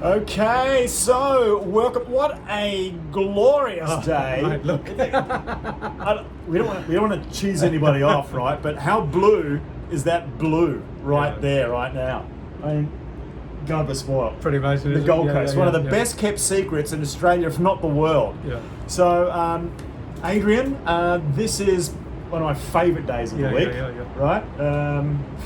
Okay, so welcome. What a glorious day! Mate, look. We don't want to cheese anybody off, right? But how blue is that blue right there, right now? I mean, God, we're spoiled. Pretty amazing. The isn't Gold it? Coast, one of the best kept secrets in Australia, if not the world. Yeah. So, Adrian, this is one of my favourite days of the week. Right?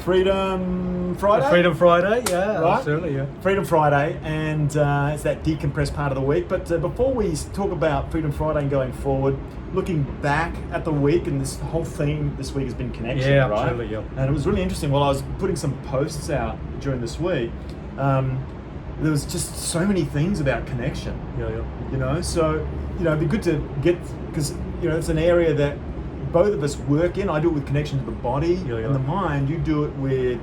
Freedom Friday. Freedom Friday, yeah, Right? absolutely, yeah. Freedom Friday, and it's that decompressed part of the week. But before we talk about Freedom Friday and going forward, looking back at the week, and this whole theme this week has been connection, Yeah, right? absolutely, yeah. And it was really interesting. While I was putting some posts out during this week, there was just so many things about connection. Yeah. You know, so it'd be good to get, because it's an area that both of us work in. I do it with connection to the body and the mind. You do it with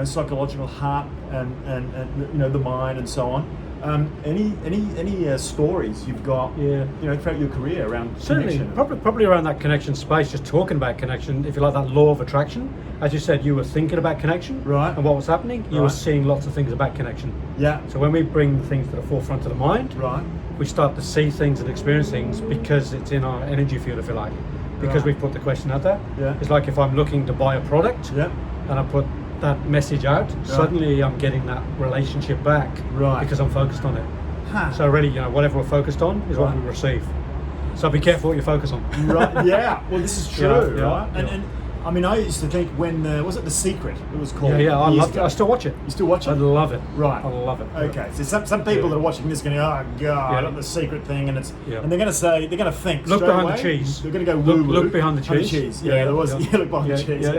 psychological heart and the mind and so on. Any stories you've got throughout your career around Certainly, connection? probably around that connection space, just talking about connection, if you like, that law of attraction. As you said, you were thinking about connection, Right. and what was happening, you were seeing lots of things about connection. Yeah. So when we bring things to the forefront of the mind, Right. we start to see things and experience things because it's in our energy field, if you like, because Right. we've put the question out there. Yeah. It's like if I'm looking to buy a product, Yeah. and I put that message out, suddenly I'm getting that relationship back, Right. because I'm focused on it. Huh. So really, whatever we're focused on is what Right. we receive. So be careful what you focus on. Right. Yeah. Well, this is true, Yeah, right? yeah. And I mean, I used to think when was it The Secret? It was called. Yeah, I years love it. ago. I still watch it. You still watch it? I love it. Right. I love it. Okay, so some people that are watching this going, oh God, Yeah. The Secret thing, and it's Yeah. and they're going to think Look straight behind away. the cheese. They're going to go woo woo. Look behind the cheese. Yeah, there was. Yeah. Yeah, look behind Yeah, the cheese.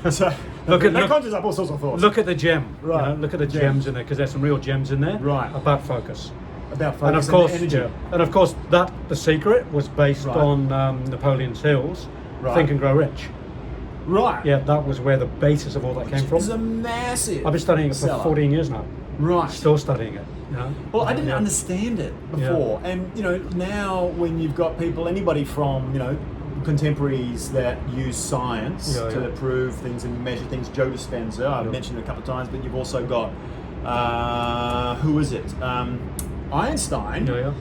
yeah. So Look that at- conjures up all sorts of thoughts. Look at the gem. Right. Look at the Yeah. gems in there, because there's some real gems in there. Right. About focus. about focus And of course, energy. and of course, that The Secret was based Right. on Napoleon Hill's Right. Think and Grow Rich. Right. Yeah, that was where the basis of all that came from. It's a massive. I've been studying it for seller. 14 years now. Right. Still studying it. Well, I didn't Yeah. understand it before, and now when you've got people, anybody from contemporaries that use science Yeah, to yeah. prove things and measure things. Joe Dispenza, I've mentioned it a couple of times, but you've also got who is it? Einstein. Yeah.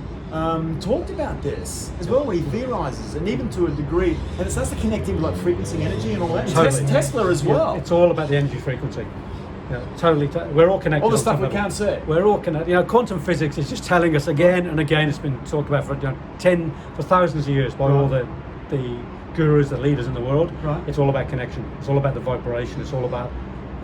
Talked about this as well when he theorizes, and even to a degree, and it starts to connect in with like frequency, energy, and all that. Totally. Tesla as well. It's all about the energy frequency. Yeah, totally. We're all connected. All the on stuff some we level. can't see. We're all connected. Quantum physics is just telling us again and again. It's been talked about for thousands of years by all the gurus, the leaders in the world. Right. It's all about connection. It's all about the vibration. It's all about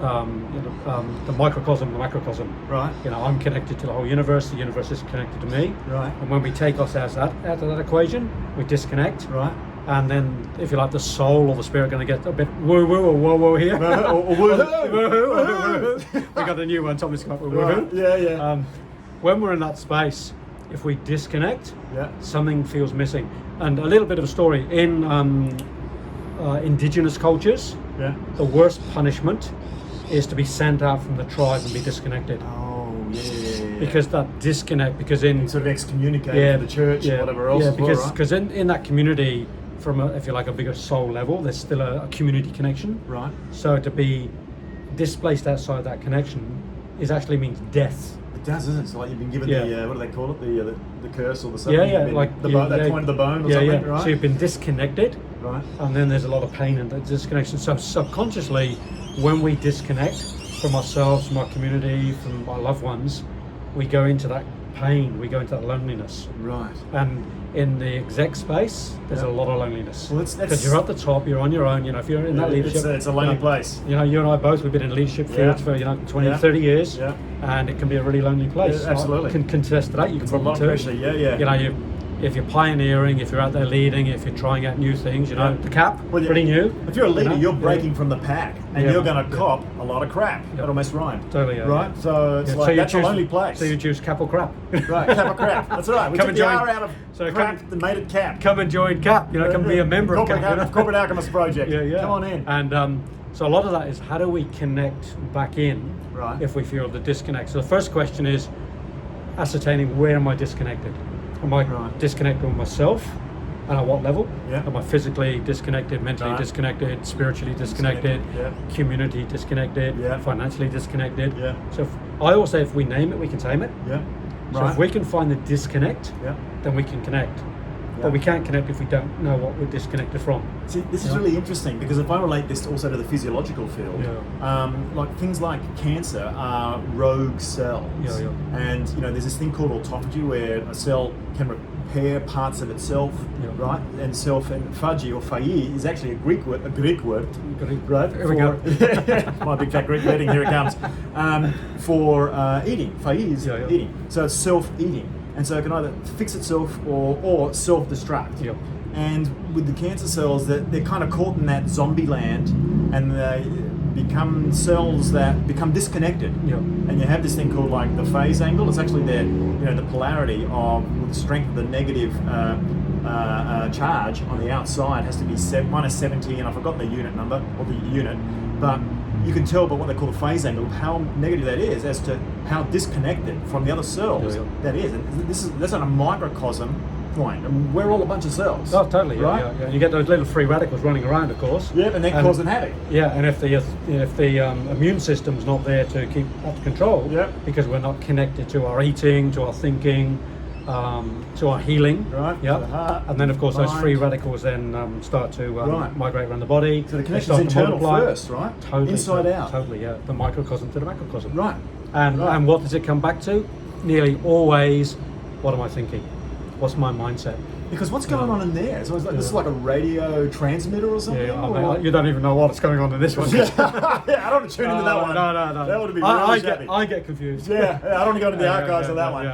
the microcosm, the macrocosm. Right. I'm connected to the whole universe. The universe is connected to me. Right. And when we take ourselves out of that equation, we disconnect. Right. And then, if you like, the soul or the spirit going to get a bit woo-woo or whoa-whoa here. Or woohoo. We got a new one, Thomas come up with Right. woohoo. Yeah. When we're in that space, if we disconnect, Yeah. something feels missing. And a little bit of a story. In indigenous cultures, Yeah. the worst punishment is to be sent out from the tribe and be disconnected. Oh, yeah. Because that disconnect, because in sort of excommunicated from the church and whatever else. Yeah, as well, because right? because in that community, from if you like a bigger soul level, there's still a community connection. Right. So to be displaced outside that connection actually means death. It does, isn't it? It's like you've been given Yeah. what do they call it? The curse or the something. Yeah, You've yeah, been- like the point of the bone or something, right? So you've been disconnected, Right. and then there's a lot of pain in that disconnection. So subconsciously, when we disconnect from ourselves, from our community, from our loved ones, we go into that pain, we go into that loneliness. Right. And in the exec space, there's Yeah. a lot of loneliness. Well, that's- Because you're at the top, you're on your own. If you're in that leadership, It's a lonely place. You and I both, we've been in leadership fields for 20, Yeah. 30 years, Yeah. and it can be a really lonely place. Yeah, absolutely. I can contest to that. You can It's a lot of probably pressure. Yeah. if you're pioneering, if you're out there leading, if you're trying out new things, Yeah. the cap, Well, pretty new. If you're a leader, you're Yeah. breaking from the pack, and Yeah. you're going to Yeah. cop a lot of crap. Yeah. That almost rhymed. Totally, yeah. Right. So it's Yeah, like you that's choose- a lonely place. So you choose cap or crap. Right. Cap or crap. That's right. We Come took and the join- R out of so crap come- and made it cap. Come and join CAP. Come be a member of CAP. Corporate Alchemist Project. Yeah. Come on in. And so a lot of that is how do we connect back in Right. if we feel the disconnect. So the first question is ascertaining where am I disconnected? Am I Right. disconnected with myself? And at what level? Yeah. Am I physically disconnected, mentally Right. disconnected, spiritually disconnected, Disconnected, community disconnected, Yeah. financially disconnected? Yeah. So I always say if we name it, we can tame it. Yeah. So Right. if we can find the disconnect, Yeah. then we can connect. Yeah. But we can't connect if we don't know what we're disconnected from. See, this is Yeah. really interesting because if I relate this also to the physiological field, like things like cancer are rogue cells, Yeah, yeah. and there's this thing called autophagy where a cell can repair parts of itself, Yeah. right? And phagy or phae is actually a Greek word, right? Here we go. My big fat Greek wedding, here it comes. For eating, phae is Yeah, yeah. eating, so it's self-eating. And so it can either fix itself or self-destruct. Yep. And with the cancer cells, they're kind of caught in that zombie land, and they become cells that become disconnected. Yep. And you have this thing called like the phase angle. It's actually the polarity of the strength of the negative charge on the outside has to be minus 70, and I've forgotten the unit number or the unit, but you can tell by what they call the phase angle how negative that is as to how disconnected from the other cells Yeah, yeah. that is. And that's on a microcosm point, and we're all a bunch of cells. Oh, totally. Yeah, right? yeah. You get those little free radicals running around, of course. Yeah, and they're causing havoc. Yeah, and if the immune system's not there to keep under control, Yeah. because we're not connected to our eating, to our thinking, to our healing, Right, yeah, to the heart, and then of course those mind. free radicals then start to Right. migrate around the body. So the They connection's start to internal multiply. first, right? Totally, Inside out. Totally, yeah. The microcosm to the macrocosm. Right. And Right. and what does it come back to? Nearly always, what am I thinking? What's my mindset? Because what's going on in there? So it's like, this is like a radio transmitter or something? Yeah, or- you don't even know what's going on in this one. yeah, I don't want to tune into that one. No. That would be I really shabby. get confused. Yeah, I don't want to go into the Yeah, archives yeah, of that yeah, one.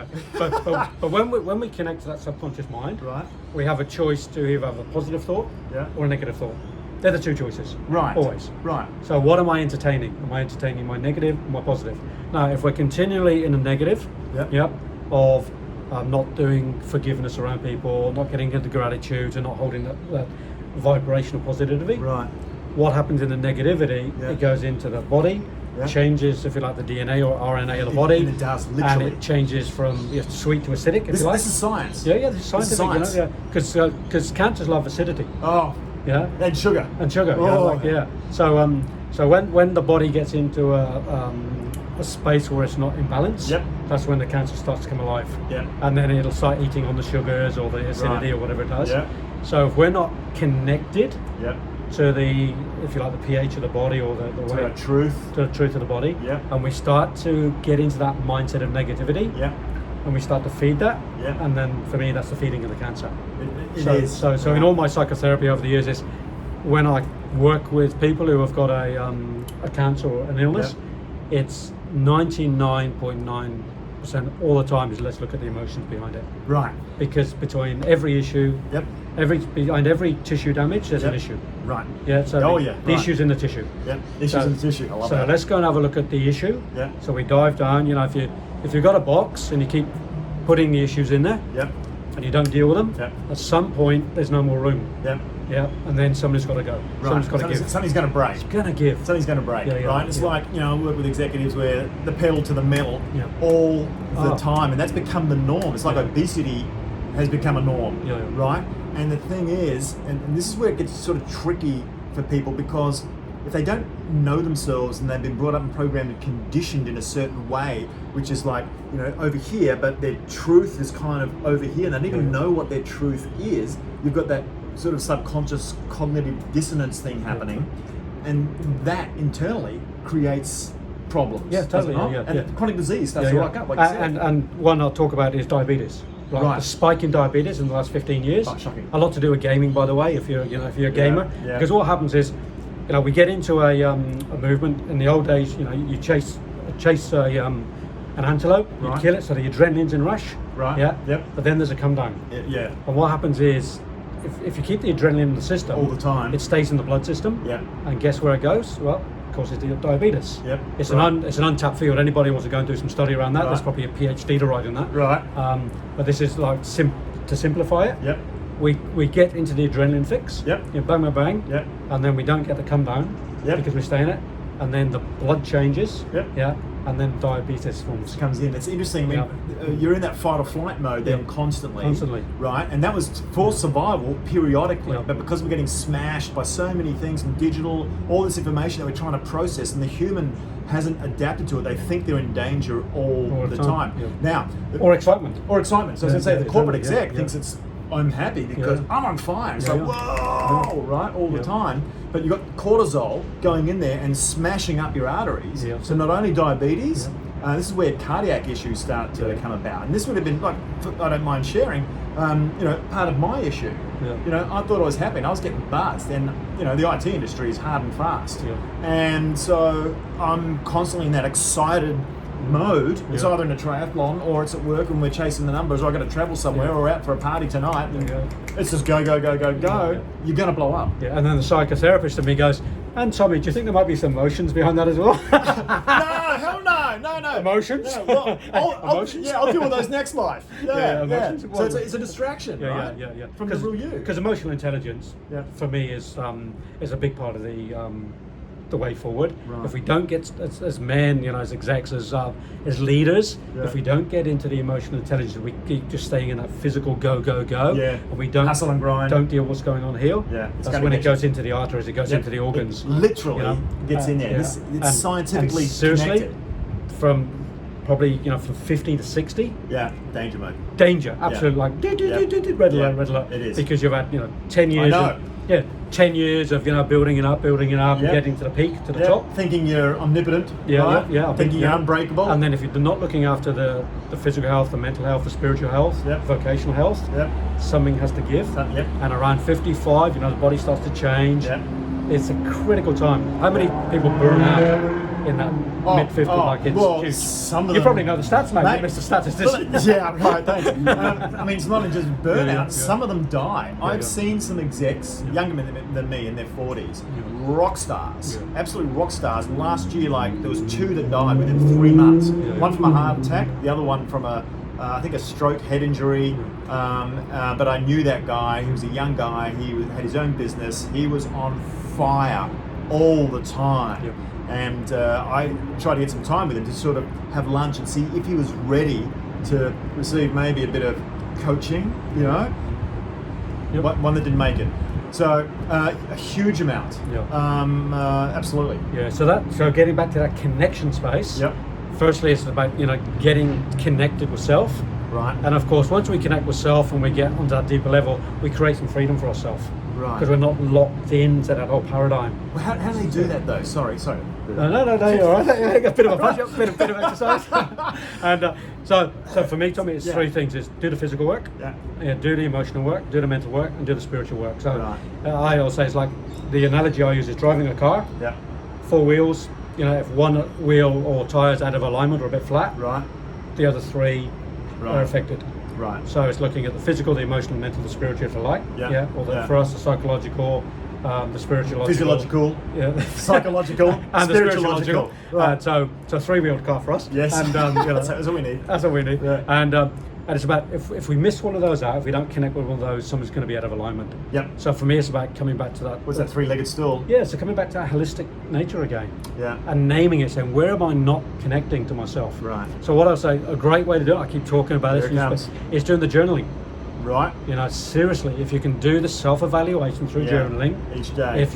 yeah. But when we connect to that subconscious mind, Right. we have a choice to either have a positive thought Yeah. or a negative thought. They're the two choices. Right. Always. Right. So what am I entertaining? Am I entertaining my negative or my positive? Now, if we're continually in a negative, Yep. of not doing forgiveness around people, not getting into gratitude, and not holding that vibrational positivity, Right. what happens in the negativity? Yeah. It goes into the body, Yeah. changes, if you like, the DNA or RNA of the body, And it does, and literally. it changes from sweet to acidic, if This, you like. this is science. Yeah, this is This is scientific, science. because cancers love acidity, Oh, yeah, and sugar. and sugar, Oh. So when the body gets into a space where it's not in balance, Yep. that's when the cancer starts to come alive. Yep. And then it'll start eating on the sugars or the acidity Right. or whatever it does. Yep. So if we're not connected Yep. to the, if you like, the pH of the body or the To way our truth. to the truth of the body, Yep. and we start to get into that mindset of negativity, Yep. and we start to feed that, Yep. and then for me that's the feeding of the cancer. It is. So in all my psychotherapy over the years is when I work with people who have got a cancer or an illness, it's 99.9% all the time is let's look at the emotions behind it, Right. because between every issue, Yep. behind every tissue damage there's an Yep. issue. Right. Yeah. So Oh, the, yeah, the right. issue's in the tissue. Yep. Issues So- in the tissue. I love So that. let's go and have a look at the issue. Yeah. So we dive down. If you've got a box and you keep putting the issues in there Yep. and you don't deal with them, Yep. at some point there's no more room. Yep. Yeah, and then somebody's got to go. Right. Someone's got to give. Something's going to break. Gonna give. Something's going to break, Yeah, yeah, right? It's yeah. like, I work with executives where the pedal to the metal Yeah. all the Oh. time, and that's become the norm. It's like obesity has become a norm, Yeah, yeah. right? And the thing is, and this is where it gets sort of tricky for people, because if they don't know themselves and they've been brought up and programmed and conditioned in a certain way, which is like, over here, but their truth is kind of over here, and they don't even Yeah. know what their truth is, you've got that sort of subconscious cognitive dissonance thing happening, and that internally creates problems. Yeah, does it totally, not? yeah, And yeah. chronic disease starts Yeah, to yeah. rock up, like you said. And one I'll talk about is diabetes. Right. The spike in diabetes in the last 15 years. Oh, shocking. A lot to do with gaming, by the way. If you're a gamer, yeah. because what happens is, we get into a movement. In the old days, you chase an antelope, you Right. kill it, so the adrenaline's in rush. Right. Yeah. Yep. But then there's a come down, Yeah. and what happens is, if you keep the adrenaline in the system All the time. it stays in the blood system. Yeah. And guess where it goes? Well, causes diabetes. Yep. It's Right. it's an untapped field. Anybody wants to go and do some study around that? Right. There's probably a PhD to write in that. Right. But this is like to simplify it. Yep. We get into the adrenaline fix. Yep. Bang, bang, bang. Yep. And then we don't get the come down. Yep. Because we stay in it. And then the blood changes. Yep. Yeah. and then diabetes forms. comes in. It's interesting. I mean, you're in that fight or flight mode then constantly, right? And that was for survival periodically, but because we're getting smashed by so many things and digital, all this information that we're trying to process, and the human hasn't adapted to it. They think they're in danger all the time. Now, or excitement. So I was going to say the corporate exec thinks I'm happy because I'm on fire. It's like, whoa, right, all the time. But you've got cortisol going in there and smashing up your arteries. So not only diabetes, this is where cardiac issues start to come about. And this would have been, like, I don't mind sharing, part of my issue. I thought I was happy and I was getting buzzed. And, the IT industry is hard and fast. And so I'm constantly in that excited mode. It's either in a triathlon or it's at work and we're chasing the numbers, or I've got to travel somewhere or out for a party tonight. And it's just go. You're going to blow up. And then the psychotherapist in me goes, and Tommy, do you think there might be some emotions behind that as well? No, hell no. Emotions? Yeah, well, I'll deal with those next life. Emotions. So it's a distraction, right? From the real you. Because emotional intelligence, for me, is a big part of the way forward. If we don't get, as men, as execs, as leaders, if we don't get into the emotional intelligence, we keep just staying in that physical go, and we don't hustle and grind, don't deal what's going on here. That's when it goes into the arteries, it goes into the organs. It literally gets in there. It's scientifically seriously, connected. From probably from 50 to 60. Danger mode. Danger, absolutely. Like red alert. It is because you've had 10 years. I know. 10 years of building it up, and getting to the peak, to the top. Thinking you're omnipotent, right? Thinking you're unbreakable. And then if you're not looking after the physical health, the mental health, the spiritual health, vocational health, something has to give. And around 55, the body starts to change. It's a critical time. How many people burn out in that mid-50s? Like it's huge. Some of them, you probably know the stats, mate. Mr. Statistician. Thanks. I mean, it's not just burnout. Some of them die. I've seen some execs, younger than me, in their 40s, rock stars, absolute rock stars. And last year, there was 2 that died within 3 months. One from a heart attack, the other one from I think a stroke, head injury. But I knew that guy. He was a young guy. He had his own business. He was on fire all the time. And I tried to get some time with him to sort of have lunch and see if he was ready to receive maybe a bit of coaching, One that didn't make it. So a huge amount. Absolutely. So getting back to that connection space. Firstly, it's about getting connected with self. Right. And of course, once we connect with self and we get onto that deeper level, we create some freedom for ourselves. Right. Because we're not locked into that whole paradigm. Well, how do they do that though? Sorry. No, you're all right. A bit of a punch up, bit of exercise. And so for me, Tommy, it's 3 things: is do the physical work, do the emotional work, do the mental work, and do the spiritual work. So I always say it's like the analogy I use is driving a car. 4 wheels. If one wheel or tires out of alignment or a bit flat, the other 3 are affected. Right. So it's looking at the physical, the emotional, mental, the spiritual, if you like. For us, the psychological, the spiritual, physiological, psychological, and spiritual. Right. So 3-wheeled car for us. Yes. And that's what we need. That's what we need. And it's about if we miss one of those out, if we don't connect with one of those, something's going to be out of alignment. So for me, it's about coming back to that. What's that 3-legged stool? So coming back to that holistic nature again. And naming it, saying, where am I not connecting to myself? Right. So what I say, a great way to do it, I keep talking about this, is doing the journaling. Right. Seriously, if you can do the self-evaluation through journaling each day, if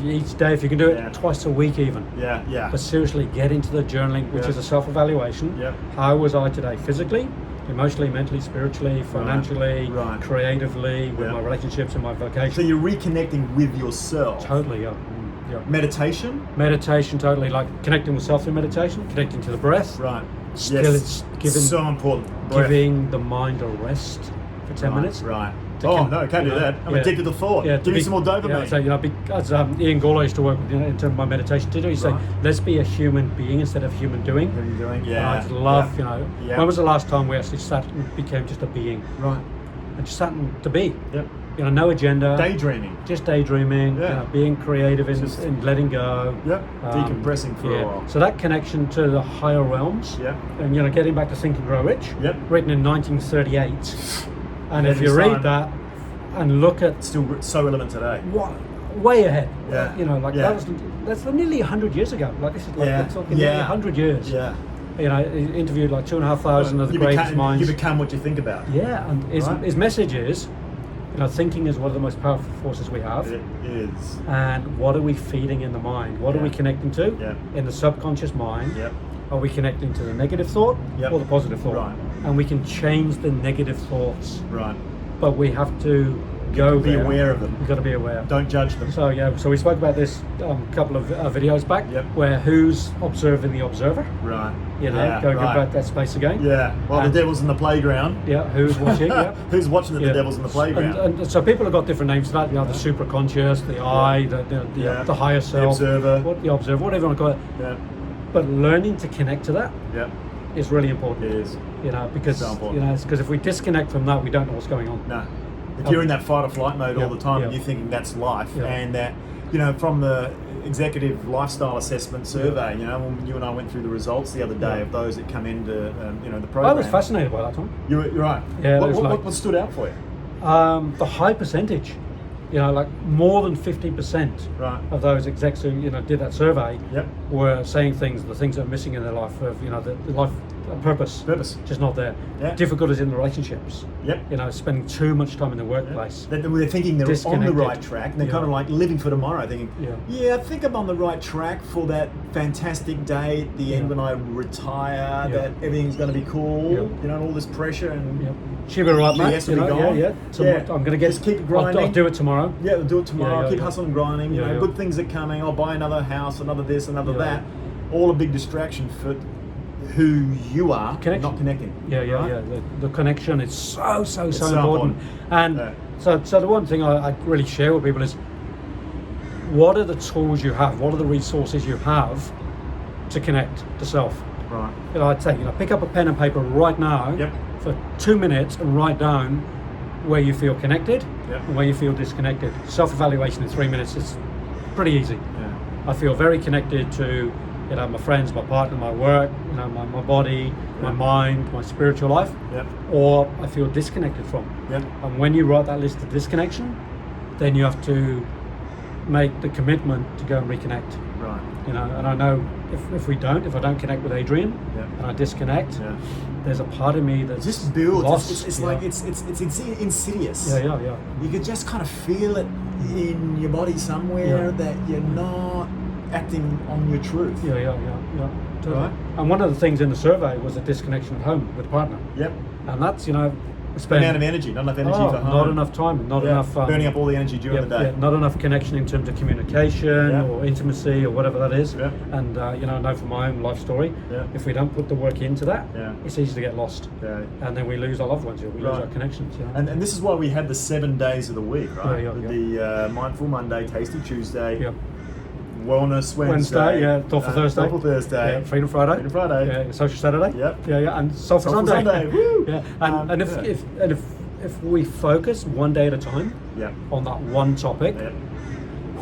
you can do it twice a week even. But seriously, get into the journaling, which is a self-evaluation. How was I today, physically, emotionally, mentally, spiritually, financially, creatively, with my relationships and my vocation? So you're reconnecting with yourself. Totally, Meditation, totally, like connecting with self through meditation, connecting to the breath. Right. Still, it's giving, so important. Giving the mind a rest for 10 minutes. Right. No, can't do that. I'm addicted to thought. Give me some more dopamine. So, because Ian Gawler used to work with, in terms of my meditation too. He said, let's be a human being instead of human doing. I just love, when was the last time we actually sat and became just a being? Right. And just sat to be. No agenda. Daydreaming. Just daydreaming. Being creative and letting go. Decompressing for a while. So that connection to the higher realms. And getting back to Think and Grow Rich. Written in 1938. And if you read that and look at, still so relevant today. Way ahead. That's nearly 100 years ago. Like this is we're talking nearly 100 years. You know, he interviewed like 2,500 of the greatest minds. You become what you think about. Yeah, and his message is, you know, thinking is one of the most powerful forces we have. It is. And what are we feeding in the mind? What are we connecting to? Yeah. In the subconscious mind. Yep. Are we connecting to the negative thought or the positive thought? Right. And we can change the negative thoughts. Right. But we have to be aware of them. We've got to be aware. Don't judge them. So yeah, so we spoke about this a couple of videos back, where who's observing the observer? Right. You know, go back that space again. Yeah. Well, the devil's in the playground. Yeah. Who's watching? Who's watching the devil's in the playground? And so people have got different names for that. You know, the supraconscious, the I, the higher self, the observer, whatever you want to call it. Yeah. But learning to connect to that is really important. It is. You know, because so if we disconnect from that, we don't know what's going on. No. If you're in that fight or flight mode all the time and you're thinking that's life, and that, you know, from the executive lifestyle assessment survey, you know, when you and I went through the results the other day of those that come into, you know, the program. I was fascinated by that, Tom. You're right. Yeah. What stood out for you? The high percentage. You know, like more than 50% of those execs who, you know, did that survey were saying the things that are missing in their life, of, you know, the life purpose just not there. Difficulties in the relationships. You know, spending too much time in the workplace. They're thinking they're on the right track, and they're kind of like living for tomorrow, thinking, I think I'm on the right track for that fantastic day at the end when I retire, that everything's going to be cool, you know, and all this pressure and she'll be right, mate. You know, So I'm going to get. Just keep grinding. I'll do it tomorrow. Yeah, we'll do it tomorrow. Keep hustling and grinding. You know, good things are coming. I'll buy another house, another this, another that. All a big distraction for who you are, not connecting. The connection is so important. And so the one thing I really share with people is, what are the tools you have? What are the resources you have to connect to self? Right. You know, I'd say, you know, pick up a pen and paper right now for 2 minutes and write down where you feel connected and where you feel disconnected. Self-evaluation in 3 minutes is pretty easy. I feel very connected to, you know, my friends, my partner, my work, you know, my body, my mind, my spiritual life, or I feel disconnected from. And when you write that list of disconnection, then you have to make the commitment to go and reconnect. Right. You know, and I know if I don't connect with Adrian and I disconnect, there's a part of me that's just builds. Lost. It's like it's insidious. Yeah. You could just kind of feel it in your body somewhere that you're not acting on your truth. Yeah. Totally. Right. And one of the things in the survey was a disconnection at home with a partner. And that's, you know, the amount of energy, not enough energy for home. Not enough time, not enough burning up all the energy during the day. Not enough connection in terms of communication or intimacy or whatever that is. And you know, I know from my own life story, if we don't put the work into that, it's easy to get lost. And then we lose our loved ones, we lose our connections. You know? And this is why we had the 7 days of the week, right? The Mindful Monday, Tasty Tuesday. Wellness Wednesday, Thoughtful Thursday, Freedom Friday, Social Saturday, and Soulful Sunday. Woo! And if we focus one day at a time on that one topic,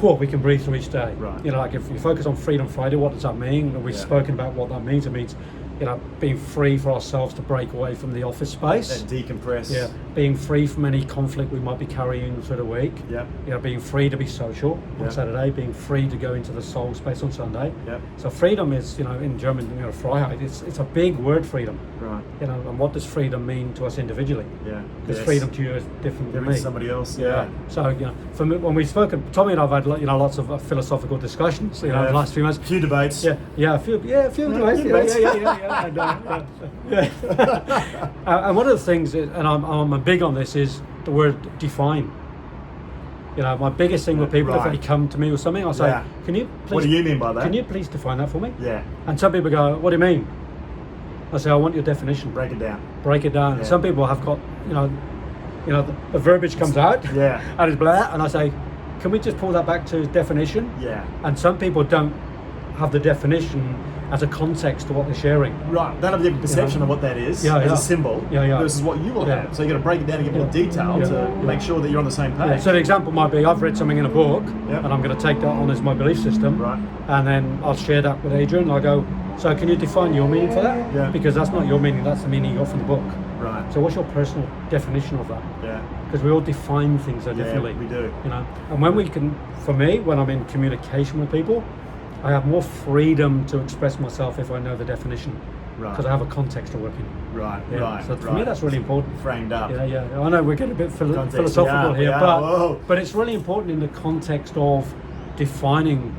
we can breathe through each day. Right. You know, like if you focus on Freedom Friday, what does that mean? And we've spoken about what that means. It means, you know, being free for ourselves to break away from the office space. And decompress. Being free from any conflict we might be carrying through the week. You know, being free to be social on Saturday, being free to go into the soul space on Sunday. So freedom is, you know, in German, you know, Freiheit, it's a big word, freedom. Right. You know, and what does freedom mean to us individually? Because freedom to you is different than me. Somebody else. So, you know, for me, when we've spoken, Tommy and I've had, you know, lots of philosophical discussions, you know, the last few months. A few debates. A few debates. And one of the things, and I'm big on this, is the word define. You know, my biggest thing with people, if they come to me with something, I'll say, can you please... What do you mean by that? Can you please define that for me? And some people go, what do you mean? I say, I want your definition. Break it down. And some people have got, you know, the verbiage comes out, and it's blah, and I say, can we just pull that back to definition? And some people don't have the definition as a context to what they're sharing. Right, they have a different perception of what that is as a symbol versus what you will have. So you got to break it down and give more detail to make sure that you're on the same page. So the example might be, I've read something in a book, and I'm going to take that on as my belief system, and then I'll share that with Adrian. I'll go, so can you define your meaning for that? Because that's not your meaning, that's the meaning you got from the book. Right. So what's your personal definition of that? Because we all define things so differently. We do. You know, and when we can, for me, when I'm in communication with people, I have more freedom to express myself if I know the definition. Right. because I have a context to work in. Right, Yeah. right. So for me, that's really important. Framed up. Yeah. I know we're getting a bit Context, philosophical we here, are. but it's really important in the context of defining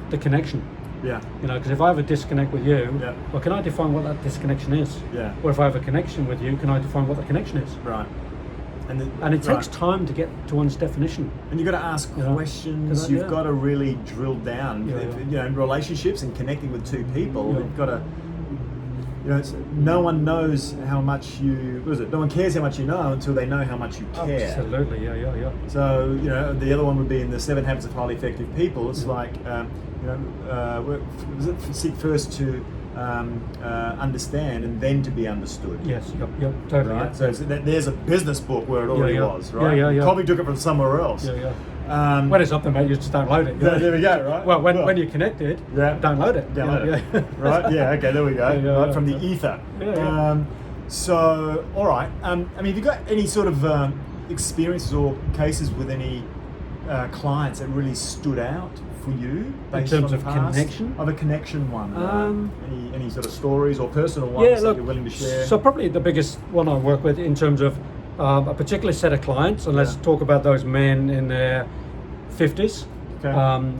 the connection. Yeah. Because if I have a disconnect with you, Yeah. well, can I define what that disconnection is? Yeah. Or if I have a connection with you, can I define what the connection is? Right. And it takes time to get to one's definition. And you've got to ask questions. You've got to really drill down. In relationships and connecting with two people, you've got to. No one knows how much you. What is it? No one cares how much you know until they know how much you care. Absolutely, yeah. So the other one would be in the 7 Habits of Highly Effective People. It's like seek first to understand and then to be understood. Yes, yep, totally. Right? Yeah. So there's a business book where it already was, right? Yeah. Probably took it from somewhere else. When it's up there, mate, you just download it. There we go, right? Well, when you're connected, download it. Download it. Right? Yeah, okay, there we go. From the ether. So, all right. have you got any sort of experiences or cases with any clients that really stood out for you in terms of connection? Of a connection one. Any sort of stories or personal ones that you're willing to share? So probably the biggest one I work with in terms of a particular set of clients, and let's talk about those men in their 50s. Okay.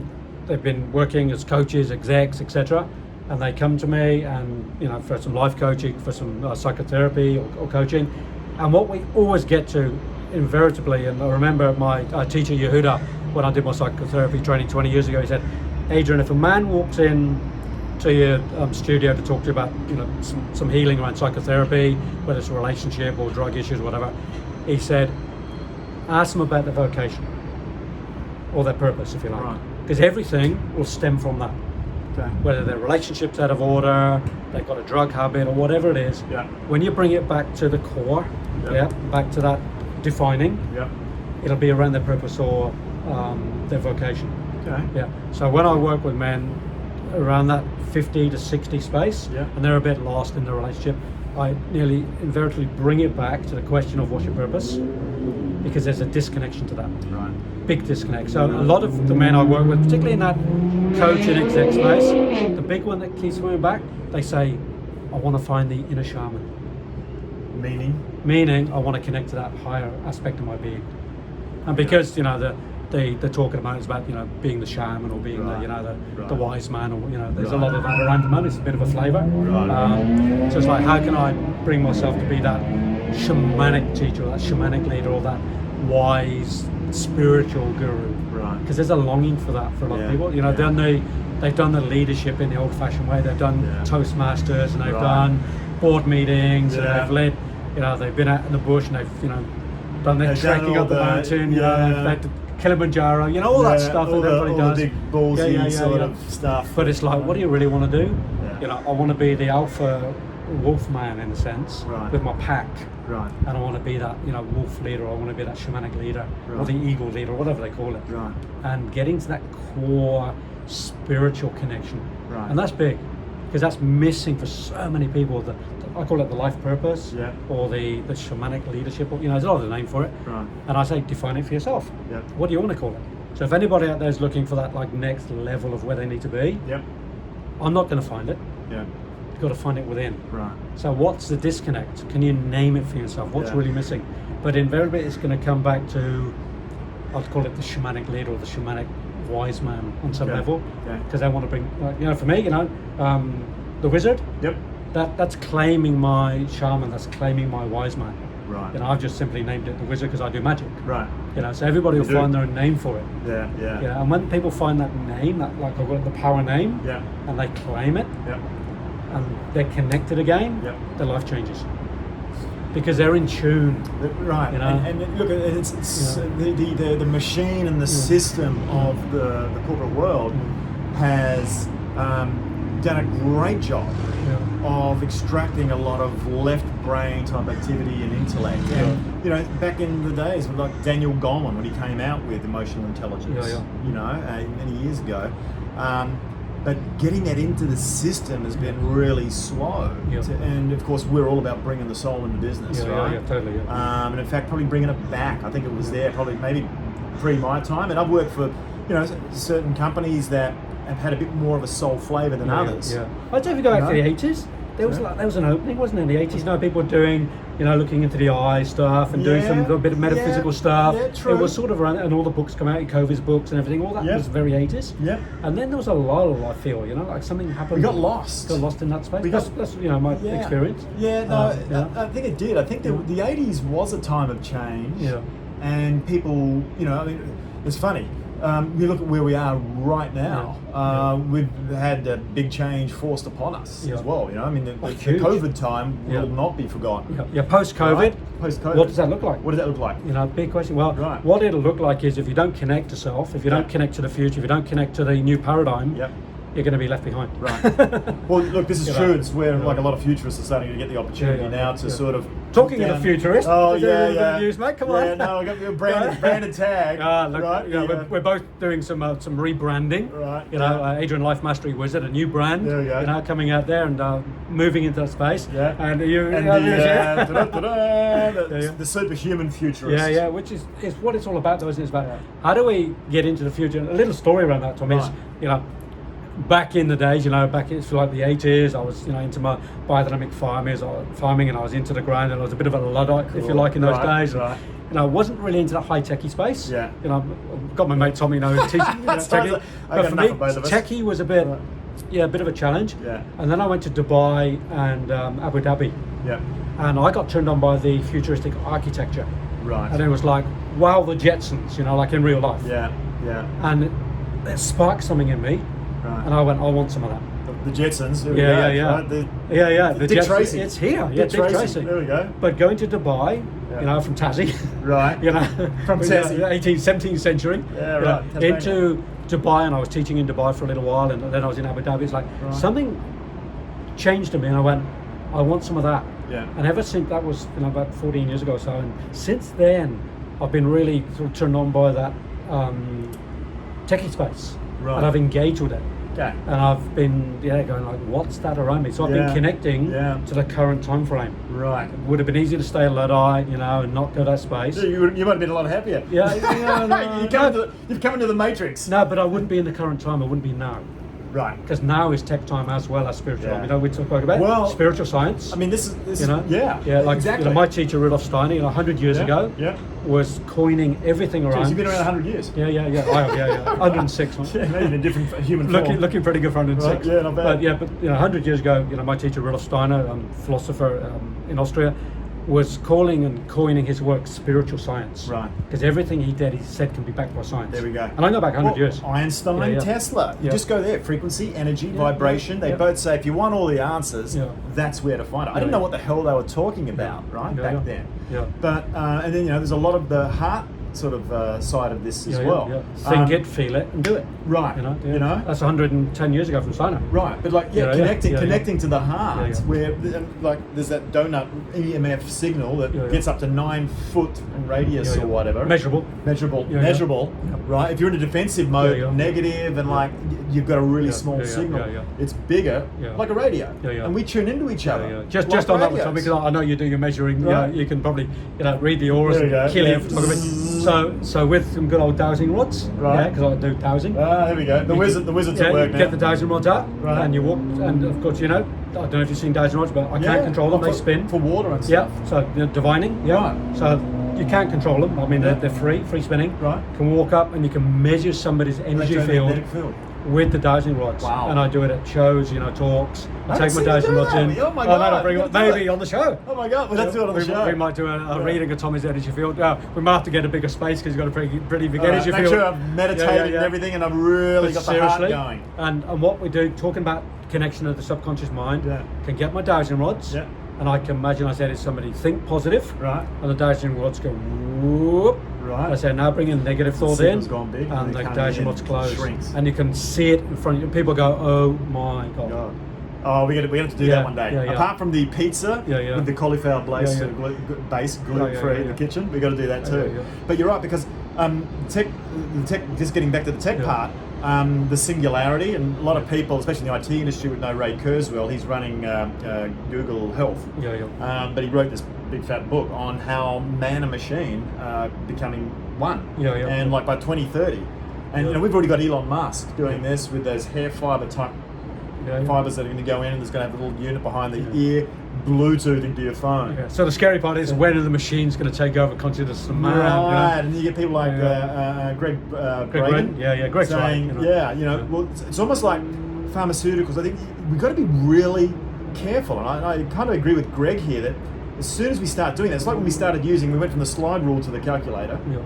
They've been working as coaches, execs, etc. And they come to me and, for some life coaching, for some psychotherapy or coaching. And what we always get to invariably, and I remember my teacher Yehuda, when I did my psychotherapy training 20 years ago, he said, Adrian, if a man walks in to your studio to talk to you about some healing around psychotherapy, whether it's a relationship or drug issues or whatever, he said, ask them about their vocation or their purpose, if you like. Because everything will stem from that. Okay. Whether their relationship's out of order, they've got a drug habit or whatever it is, when you bring it back to the core, back to that defining, it'll be around their purpose or their vocation. Okay. Yeah. So when I work with men around that 50 to 60 space, and they're a bit lost in the relationship, I nearly invariably bring it back to the question of what's your purpose, because there's a disconnection to that. Right. Big disconnect. So a lot of the men I work with, particularly in that coach and exec space, the big one that keeps coming back, they say, I want to find the inner shaman. Meaning, I want to connect to that higher aspect of my being. And because, they're talking about is about being the shaman or being the wise man, or there's a lot of that around the moment. It's a bit of a flavour. So it's like, how can I bring myself to be that shamanic teacher, or that shamanic leader, or that wise spiritual guru? Because there's a longing for that for a lot of people. They've done the leadership in the old-fashioned way. They've done Toastmasters, and they've done board meetings, and they've led. They've been out in the bush, and they've done their trekking up the mountain. They've Kilimanjaro, all that stuff that everybody does. The big ballsy sort of stuff. But it's like, what do you really want to do? I want to be the alpha wolf man in a sense, with my pack. And I want to be that, wolf leader. I want to be that shamanic leader, or the eagle leader, or whatever they call it. And getting to that core spiritual connection. And that's big, because that's missing for so many people. I call it the life purpose, or the shamanic leadership. There's a lot of name for it. And I say, define it for yourself. What do you want to call it? So if anybody out there is looking for that next level of where they need to be, I'm not going to find it. You've got to find it within. So what's the disconnect? Can you name it for yourself? What's really missing? But invariably, it's going to come back to, I'd call it the shamanic leader or the shamanic wise man on some level, because I want to bring, for me, the wizard. That's claiming my shaman. That's claiming my wise man. I've just simply named it the wizard because I do magic. So everybody will find their own name for it. And when people find that name, that I've got the power name, and they claim it, and they're connected again, their life changes. Because they're in tune. And look, it's the machine and the system of the corporate world has done a great job of extracting a lot of left brain type activity and intellect. And back in the days, like Daniel Goleman, when he came out with emotional intelligence, many years ago. But getting that into the system has been really slow. And of course, we're all about bringing the soul into business, right? Totally. And in fact, probably bringing it back. I think it was there probably maybe pre my time. And I've worked for certain companies that have had a bit more of a soul flavour than others. I'd say if you go back to the 80s, there was an opening, wasn't it, in the 80s? You know, people were doing, you know, looking into the eye stuff and doing some a bit of metaphysical stuff. Yeah, true. It was sort of around, and all the books come out, Covey's books and everything. All that was very 80s. Yeah. And then there was a lull, I feel, you know, like something happened. We got lost. Got lost in that space. That's you know, my experience. Yeah, no, I think it did. I think the 80s was a time of change. Yeah. And people, you know, I mean, it's funny. We look at where we are right now. We've had a big change forced upon us as well. You know, I mean, the COVID time will not be forgotten. Yeah, post-COVID. Right? Post-COVID. What does that look like? What does that look like? You know, big question. Well, what it'll look like is if you don't connect to self, if you don't connect to the future, if you don't connect to the new paradigm, you're going to be left behind. Right. Well, look, this is true. It's where like a lot of futurists are starting to get the opportunity now to sort of talking of the futurist. Oh yeah. News, mate. Come on. Yeah, no, I got your branded tag. Look, right. We're both doing some rebranding. Right. You know, Adrian Life Mastery Wizard, a new brand. There we go. You know, coming out there and moving into that space. Yeah. And the superhuman futurist. Yeah, which is what it's all about, though, isn't it? It's about how do we get into the future? A little story around that, Tom, is, you know, back in the days, you know, back in like the 80s, I was, you know, into my biodynamic farming, and I was into the ground, and I was a bit of a Luddite, if you like, in those days. Right. And I wasn't really into that high-techy space. Yeah. You know, I've got my mate Tommy, you know, who's teaching me techie. But for me, techie was a bit, a bit of a challenge. Yeah. And then I went to Dubai and Abu Dhabi. Yeah. And I got turned on by the futuristic architecture. Right. And it was like, wow, the Jetsons, you know, like in real life. Yeah. Yeah. And it sparked something in me. Right. And I went, I want some of that. The Jetsons. There Yeah. Right? The Dick Jetsons, Tracy. it's here. Dick Tracy. There we go. But going to Dubai, you know, from Tassie. Right. You know, from Tassie. 18th, 17th century. Yeah, right. You know, into Dubai, and I was teaching in Dubai for a little while, and then I was in Abu Dhabi. It's like something changed in me, and I went, I want some of that. Yeah. And ever since, that was, you know, about 14 years ago or so, and since then I've been really sort of turned on by that techie space. Right. And I've engaged with it. Okay. And I've been going like, what's that around me? So I've been connecting to the current time frame. Right. It would have been easy to stay a Luddite, you know, and not go that space. You might have been a lot happier. Yeah. You've come into the matrix. No, but I wouldn't be in the current time. I wouldn't be now. Right. Because now is tech time as well as spiritual. Yeah. You know, we talk about spiritual science. I mean, this is you know, like exactly. You know, my teacher Rudolf Steiner, 100 years ago, was coining everything around. Jeez, you've been around 100 years. Yeah. I have, 106. Yeah, maybe in a different human form. Looking pretty good for 106. Right, yeah, not bad. But you know, 100 years ago, you know, my teacher Rudolf Steiner, philosopher in Austria, was calling and coining his work spiritual science. Right. Because everything he said can be backed by science. There we go. And I go back 100 years. Einstein, Tesla. You just go there. Frequency, energy, vibration. They both say if you want all the answers, that's where to find it. I didn't know what the hell they were talking about, right, back then. Yeah. But, and then, you know, there's a lot of the heart sort of side of this as well. Yeah. Think it, feel it, and do it. Right. You know? That's 110 years ago from Steiner. Right, but like connecting to the heart, where like there's that donut EMF signal that gets up to 9 foot in radius or whatever. Measurable. Right. If you're in a defensive mode, negative, and like you've got a really small signal, it's bigger, like a radio, and we tune into each other. Just on that one, because I know you do your measuring. Right. You can probably read the auras and kill your photography. So with some good old dowsing rods, because I do dowsing. There we go. The wizard's at work now. Get the dowsing rods out, and you walk, and of course, you know, I don't know if you've seen dowsing rods, but I can't control them. They spin for water and stuff. Yeah. So divining. Yeah. Right. So you can't control them. I mean, they're free spinning. Right. You can walk up and you can measure somebody's energy field with the dowsing rods. Wow. And I do it at shows, you know, talks. I take my dowsing rods in. Oh my God. I'll bring it maybe on the show. Oh my God. Well, let's do it on the show. We might do a reading of Tommy's energy field. We might have to get a bigger space because he's got a pretty big energy field. Make sure I've meditated and everything, and I've really got the heart going. And what we do, talking about connection of the subconscious mind, can get my dowsing rods. Yeah. And I can imagine I said to somebody, think positive. Right. And the dowsing rods go whoop. Right. I say, now bring in negative thought in. Gone big, and the dowsing rods close. Shrinks. And you can see it in front of you. People go, oh my God. Oh, we're gonna have to do that one day. Apart from the pizza with the cauliflower base gluten-free in the kitchen, we got to do that too. But you're right, because tech. Just getting back to the tech part. The singularity, and a lot of people, especially in the IT industry, would know Ray Kurzweil. He's running Google Health. But he wrote this big fat book on how man and machine are becoming one. And like by 2030. And you know, we've already got Elon Musk doing this with those hair fiber type fibers that are going to go in, and there's going to have a little unit behind the ear, Bluetooth into your phone. Yeah. So the scary part is when are the machines going to take over consciousness of man? Right, and you get people like Greg Braden, Greg's saying, right, well, it's almost like pharmaceuticals. I think we've got to be really careful, and I kind of agree with Greg here that as soon as we start doing that, it's like when we went from the slide rule to the calculator. Yeah.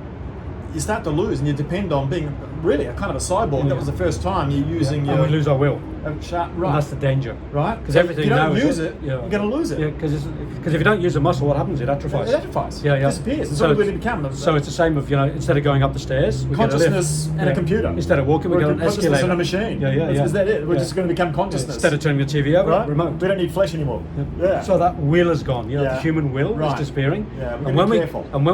You start to lose, and you depend on being really a kind of a cyborg. That was the first time you're using your. And we lose our will. Right. And that's the danger. Right. Because everything if you don't now use it, you're going to lose it. Yeah, because if you don't use the muscle, what happens? It atrophies. It atrophies. Yeah, It disappears. It's so all going to become. So it's the same of, instead of going up the stairs, we consciousness get a lift. and a computer. Instead of walking, we get an consciousness escalator. and a machine. Yeah. Is that it? We're just going to become consciousness. Instead of turning the TV over, right? remote. We don't need flesh anymore. Yeah. So that will is gone. The human will is disappearing. Yeah, and when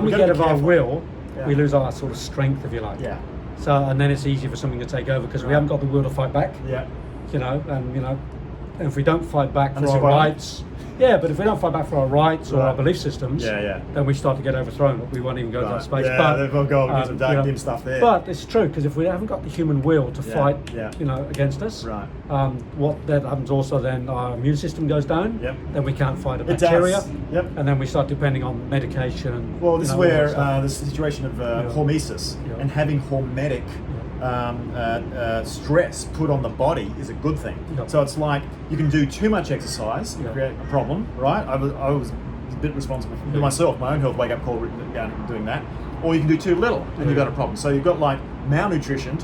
we get of our will, Yeah. we lose our sort of strength, if you like. Yeah. So and then it's easy for something to take over because we haven't got the will to fight back. Yeah. And if we don't fight back for our rights, but if we don't fight back for our rights or our belief systems, then we start to get overthrown. We won't even go to that space. Yeah, but they've got some dark dim stuff there. But it's true because if we haven't got the human will to fight, against us, right. What that happens also then our immune system goes down. Yep. Then we can't fight a It bacteria. does. Yep. And then we start depending on medication. And, well, this is where the situation of hormesis and having hormetic stress put on the body is a good thing. Yep. So it's like you can do too much exercise and create a problem, right? I was a bit responsible for myself, my own health wake up call doing that. Or you can do too little and you've got a problem. So you've got like malnutrition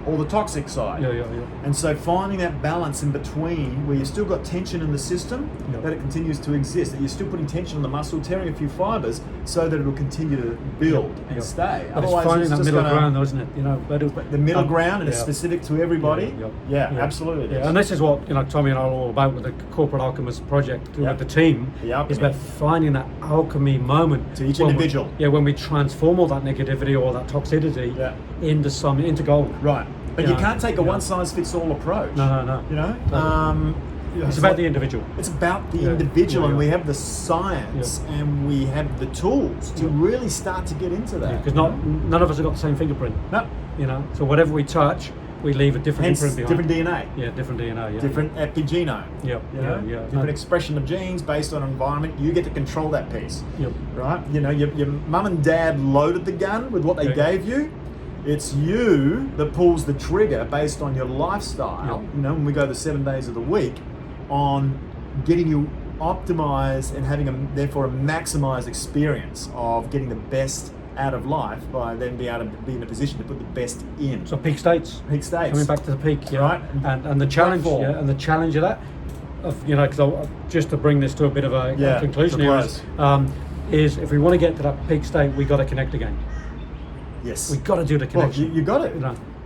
or the toxic side. And so finding that balance in between where you've still got tension in the system, that it continues to exist, that you're still putting tension on the muscle, tearing a few fibers so that it will continue to build and stay. But otherwise, it's finding that middle ground, though, isn't it? The middle ground, and it's specific to everybody. Absolutely. And this is what Tommy and I are all about with the Corporate Alchemist project with the team. Is about finding that alchemy moment to each individual. When we transform all that negativity or that toxicity into gold. Right. But you can't take a one-size-fits-all approach. No. It's about the individual. It's about the individual, and we have the science and we have the tools to really start to get into that. Because none of us have got the same fingerprint. No. So whatever we touch, we leave a different imprint behind. Different DNA. Yeah, different DNA. Different epigenome. Different expression of genes based on environment. You get to control that piece. Right. Your mum and dad loaded the gun with what they gave you. It's you that pulls the trigger based on your lifestyle. When we go the 7 days of the week, on getting you optimized and having therefore a maximized experience of getting the best out of life by then being able to be in a position to put the best in. So peak states. Coming back to the peak, right? And the challenge, and the challenge of that, because just to bring this to a bit of a conclusion here, is if we want to get to that peak state, we got to connect again. Yes. We got to do the connection. Well, you got it.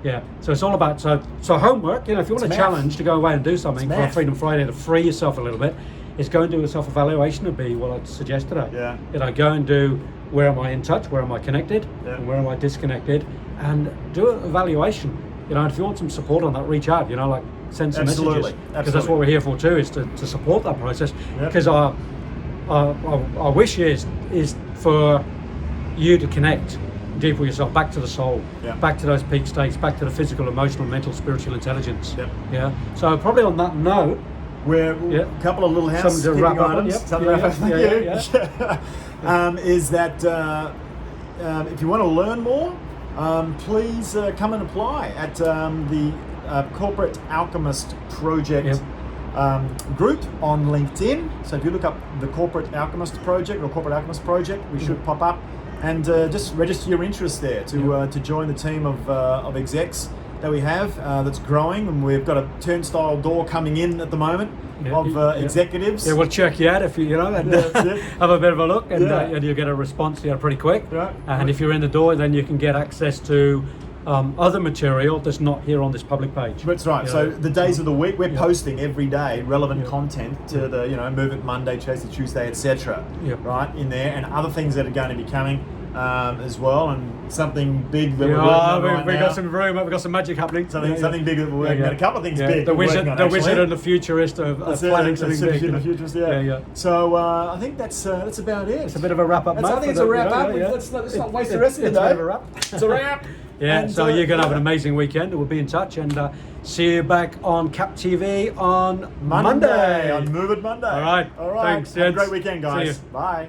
Yeah. So it's all about so homework. If you want a challenge to go away and do something for Freedom Friday to free yourself a little bit, is go and do a self-evaluation. Would be what I'd suggest today. Go and do where am I in touch, where am I connected, and where am I disconnected, and do an evaluation. And if you want some support on that, reach out. Send some messages because that's what we're here for too, is to support that process. Because our wish is for you to connect deep with yourself, back to the soul, back to those peak states, back to the physical, emotional, mental, spiritual intelligence. So probably on that note, we're a couple of little housekeeping items. Is that if you want to learn more, please come and apply at the Corporate Alchemist Project group on LinkedIn. So if you look up the Corporate Alchemist Project or Corporate Alchemist Project, we should pop up. And just register your interest there to join the team of execs that we have that's growing, and we've got a turnstile door coming in at the moment of executives. Yeah, we'll check you out if you and have a bit of a look, and you'll get a response pretty quick. Right. And if you're in the door, then you can get access to other material that's not here on this public page. That's right. So the days of the week, we're posting every day relevant content to the Movement Monday, Tuesday, etc. Right in there, and other things that are going to be coming. as well, and something big that we're working on right we've now. got some room, we've got some magic happening. Something big that we're working on. A couple of things big. The we're wizard, working on, the actually. wizard and the futurist of planning something big. The futurist, yeah. So I think that's about it. It's a bit of a wrap up. I think it's a wrap up. Let's not waste the rest of the day. It's a bit of a wrap. It's a wrap. Yeah, And, so you're going to have an amazing weekend. We'll be in touch and see you back on Cap TV on Monday. On Move It Monday. All right. All right. Thanks, Have a gents. great weekend, guys. See you. Bye.